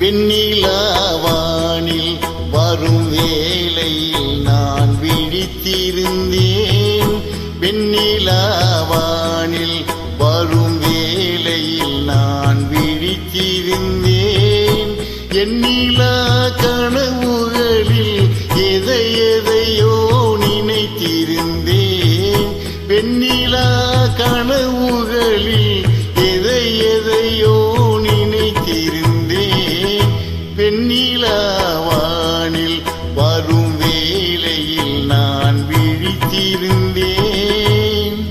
வெண்ணிலாவானில் வரும் வேளையில் நான் விழித்திருந்தேன். வெண்ணிலாவானில் வரும் வேளையில் நான் விழித்திருந்தேன். எண்ணிலா கனவுகளில் எதையோ நினைத்திருந்தேன். வெண்ணிலா கனவுகளில் எதையோ நினைத்திருந்தேன். வெண்ணிலாவானில் வரும் வேளையில் நான் விழித்திருந்தேன்.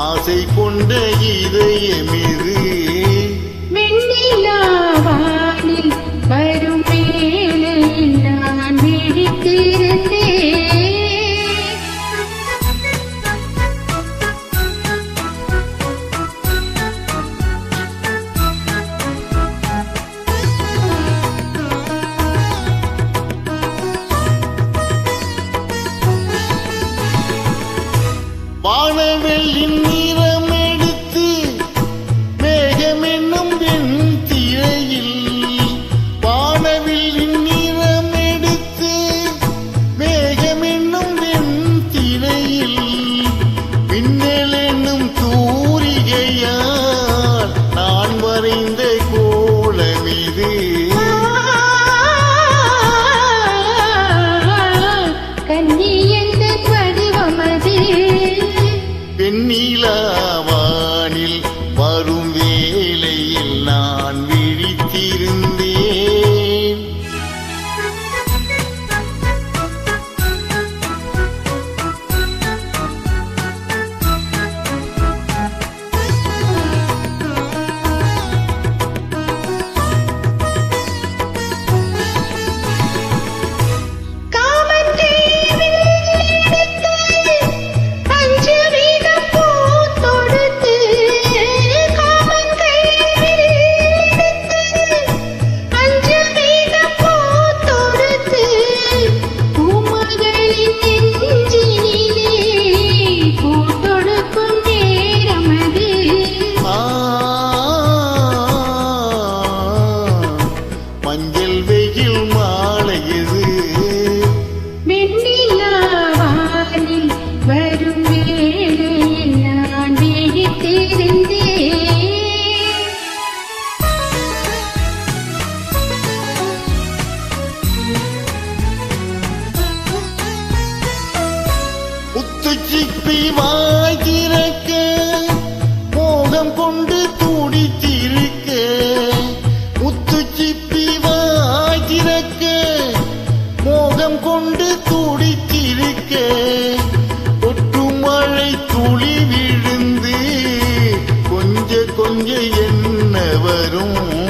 ஆசை கொண்ட இதயமிது வெண்ணிலாவானில் வரும் வேளையில் நான் விழித்திருந்தேன். வானவெளியின் நிறம் எடுத்து மேகமென்னும் வெண் திரையில், வானவெளியின் நிறம் எடுத்து மேகமென்னும் வெண் திரையில், மின்னல் என்னும் தூரிகையால் நான் வரைந்த கோலமிது. வெண்ணிலாவானில் வரும் வேளையில் நான் விழித்திருந்தேன். மஞ்சள் வெயில் மாலையது வெண்ணிலாவானில் வரும் வேளையில் நான் விழித்திருந்தேன். முத்துச்சிப்பி வாய் திறக்க மோகம் கொண்டு துடித்திருக்க, முத்துச்சிப்பி வாய் திறக்க மோகம் கொண்டு துடித்திருக்க, ஒட்டு மழை துளி விழுந்து கொஞ்ச என்ன வரும்.